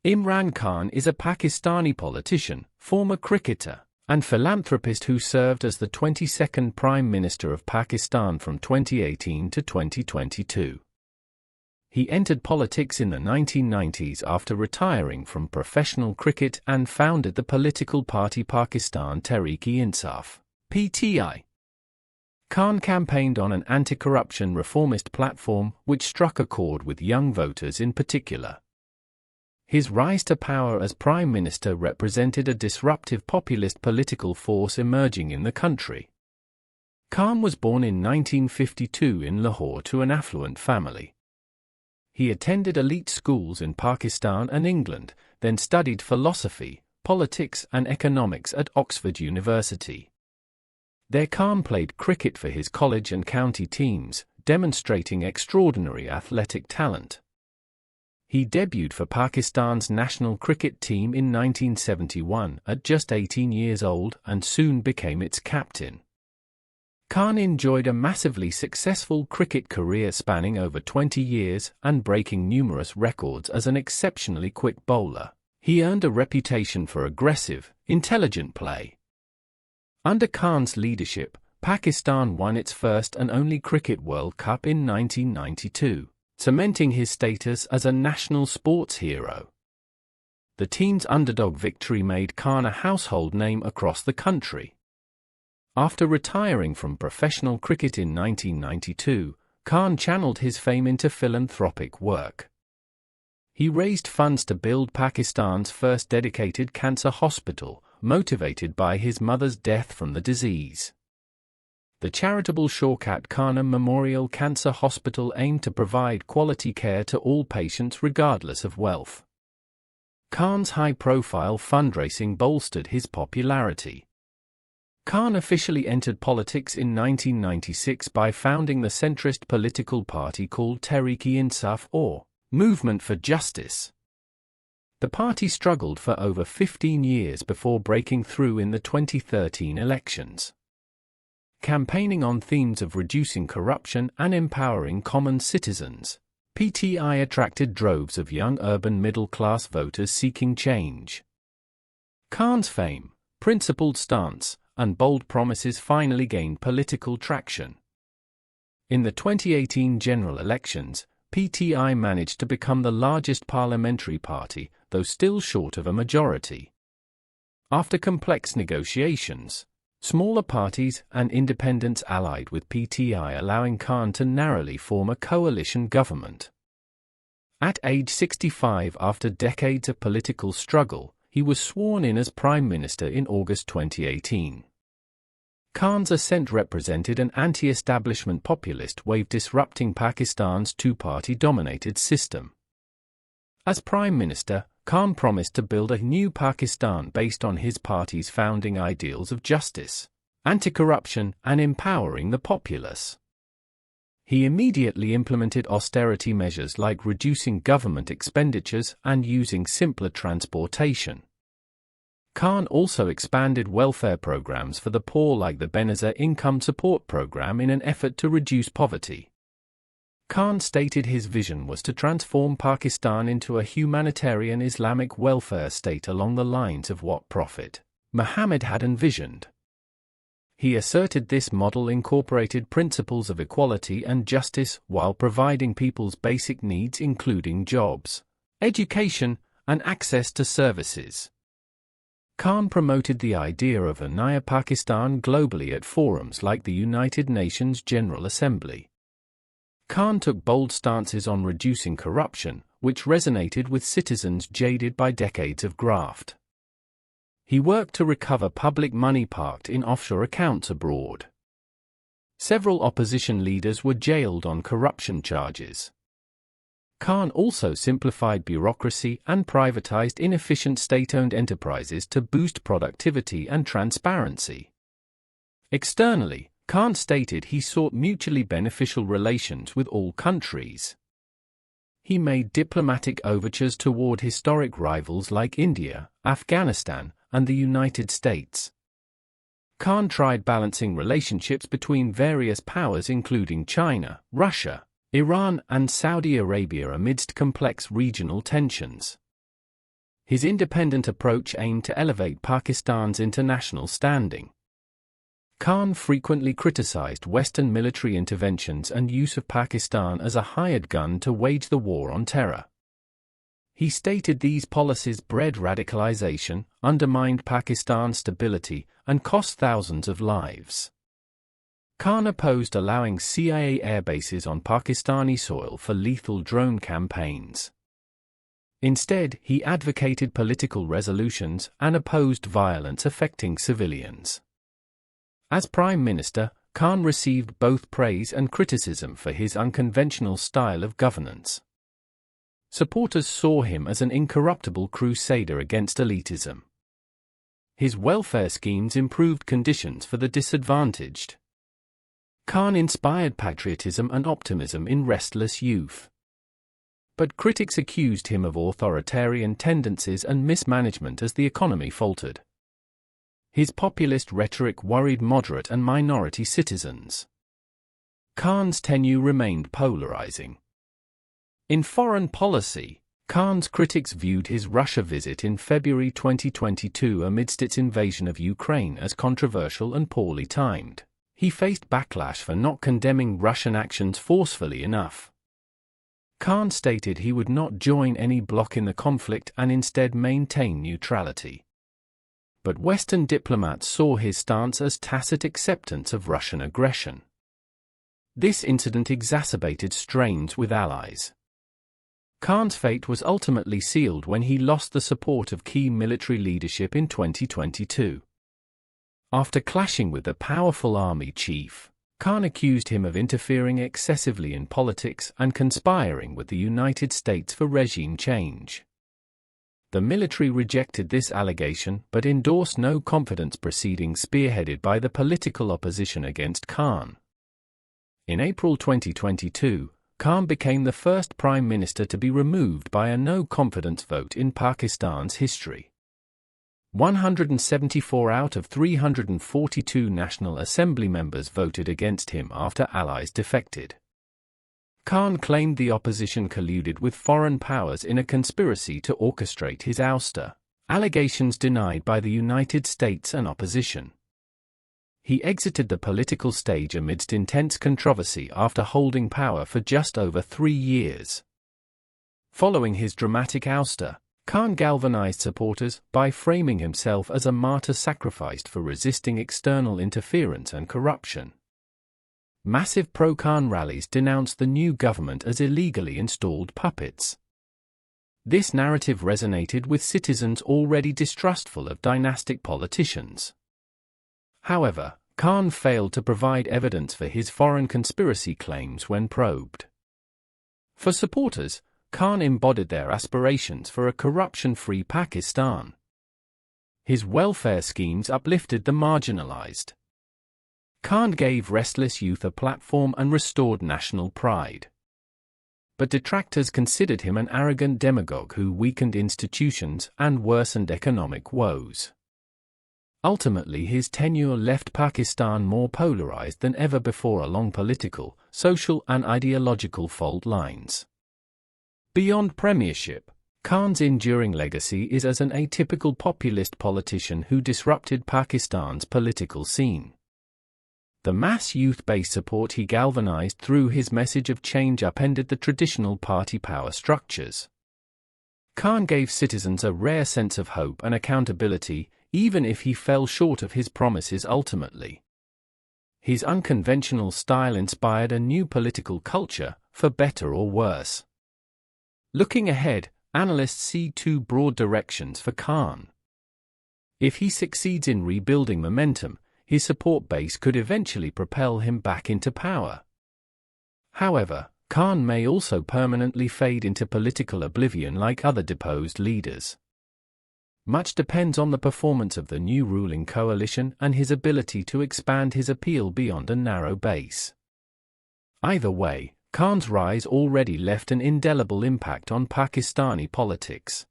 Imran Khan is a Pakistani politician, former cricketer, and philanthropist who served as the 22nd Prime Minister of Pakistan from 2018 to 2022. He entered politics in the 1990s after retiring from professional cricket and founded the political party Pakistan Tehreek-e-Insaf (PTI). Khan campaigned on an anti-corruption reformist platform which struck a chord with young voters in particular. His rise to power as Prime Minister represented a disruptive populist political force emerging in the country. Khan was born in 1952 in Lahore to an affluent family. He attended elite schools in Pakistan and England, then studied philosophy, politics and economics at Oxford University. There Khan played cricket for his college and county teams, demonstrating extraordinary athletic talent. He debuted for Pakistan's national cricket team in 1971 at just 18 years old and soon became its captain. Khan enjoyed a massively successful cricket career spanning over 20 years and breaking numerous records as an exceptionally quick bowler. He earned a reputation for aggressive, intelligent play. Under Khan's leadership, Pakistan won its first and only Cricket World Cup in 1992. Cementing his status as a national sports hero. The team's underdog victory made Khan a household name across the country. After retiring from professional cricket in 1992, Khan channeled his fame into philanthropic work. He raised funds to build Pakistan's first dedicated cancer hospital, motivated by his mother's death from the disease. The charitable Shaukat Khan Memorial Cancer Hospital aimed to provide quality care to all patients regardless of wealth. Khan's high-profile fundraising bolstered his popularity. Khan officially entered politics in 1996 by founding the centrist political party called Tehreek-e-Insaf, or Movement for Justice. The party struggled for over 15 years before breaking through in the 2013 elections. Campaigning on themes of reducing corruption and empowering common citizens, PTI attracted droves of young urban middle-class voters seeking change. Khan's fame, principled stance, and bold promises finally gained political traction. In the 2018 general elections, PTI managed to become the largest parliamentary party, though still short of a majority. After complex negotiations, smaller parties and independents allied with PTI, allowing Khan to narrowly form a coalition government. At age 65, after decades of political struggle, he was sworn in as Prime Minister in August 2018. Khan's ascent represented an anti-establishment populist wave disrupting Pakistan's two-party-dominated system. As Prime Minister, Khan promised to build a new Pakistan based on his party's founding ideals of justice, anti-corruption, and empowering the populace. He immediately implemented austerity measures like reducing government expenditures and using simpler transportation. Khan also expanded welfare programs for the poor like the Benazir Income Support Program in an effort to reduce poverty. Khan stated his vision was to transform Pakistan into a humanitarian Islamic welfare state along the lines of what Prophet Muhammad had envisioned. He asserted this model incorporated principles of equality and justice while providing people's basic needs including jobs, education, and access to services. Khan promoted the idea of a Naya Pakistan globally at forums like the United Nations General Assembly. Khan took bold stances on reducing corruption, which resonated with citizens jaded by decades of graft. He worked to recover public money parked in offshore accounts abroad. Several opposition leaders were jailed on corruption charges. Khan also simplified bureaucracy and privatized inefficient state-owned enterprises to boost productivity and transparency. Externally, Khan stated he sought mutually beneficial relations with all countries. He made diplomatic overtures toward historic rivals like India, Afghanistan, and the United States. Khan tried balancing relationships between various powers including China, Russia, Iran, and Saudi Arabia amidst complex regional tensions. His independent approach aimed to elevate Pakistan's international standing. Khan frequently criticized Western military interventions and use of Pakistan as a hired gun to wage the war on terror. He stated these policies bred radicalization, undermined Pakistan's stability, and cost thousands of lives. Khan opposed allowing CIA airbases on Pakistani soil for lethal drone campaigns. Instead, he advocated political resolutions and opposed violence affecting civilians. As Prime Minister, Khan received both praise and criticism for his unconventional style of governance. Supporters saw him as an incorruptible crusader against elitism. His welfare schemes improved conditions for the disadvantaged. Khan inspired patriotism and optimism in restless youth. But critics accused him of authoritarian tendencies and mismanagement as the economy faltered. His populist rhetoric worried moderate and minority citizens. Khan's tenure remained polarizing. In foreign policy, Khan's critics viewed his Russia visit in February 2022 amidst its invasion of Ukraine as controversial and poorly timed. He faced backlash for not condemning Russian actions forcefully enough. Khan stated he would not join any bloc in the conflict and instead maintain neutrality. But Western diplomats saw his stance as tacit acceptance of Russian aggression. This incident exacerbated strains with allies. Khan's fate was ultimately sealed when he lost the support of key military leadership in 2022. After clashing with the powerful army chief, Khan accused him of interfering excessively in politics and conspiring with the United States for regime change. The military rejected this allegation but endorsed no confidence proceedings spearheaded by the political opposition against Khan. In April 2022, Khan became the first prime minister to be removed by a no-confidence vote in Pakistan's history. 174 out of 342 National Assembly members voted against him after allies defected. Khan claimed the opposition colluded with foreign powers in a conspiracy to orchestrate his ouster, allegations denied by the United States and opposition. He exited the political stage amidst intense controversy after holding power for just over 3 years. Following his dramatic ouster, Khan galvanized supporters by framing himself as a martyr sacrificed for resisting external interference and corruption. Massive pro-Khan rallies denounced the new government as illegally installed puppets. This narrative resonated with citizens already distrustful of dynastic politicians. However, Khan failed to provide evidence for his foreign conspiracy claims when probed. For supporters, Khan embodied their aspirations for a corruption-free Pakistan. His welfare schemes uplifted the marginalized. Khan gave restless youth a platform and restored national pride. But detractors considered him an arrogant demagogue who weakened institutions and worsened economic woes. Ultimately, his tenure left Pakistan more polarized than ever before along political, social, and ideological fault lines. Beyond premiership, Khan's enduring legacy is as an atypical populist politician who disrupted Pakistan's political scene. The mass youth-based support he galvanized through his message of change upended the traditional party power structures. Khan gave citizens a rare sense of hope and accountability, even if he fell short of his promises ultimately. His unconventional style inspired a new political culture, for better or worse. Looking ahead, analysts see 2 broad directions for Khan. If he succeeds in rebuilding momentum, his support base could eventually propel him back into power. However, Khan may also permanently fade into political oblivion like other deposed leaders. Much depends on the performance of the new ruling coalition and his ability to expand his appeal beyond a narrow base. Either way, Khan's rise already left an indelible impact on Pakistani politics.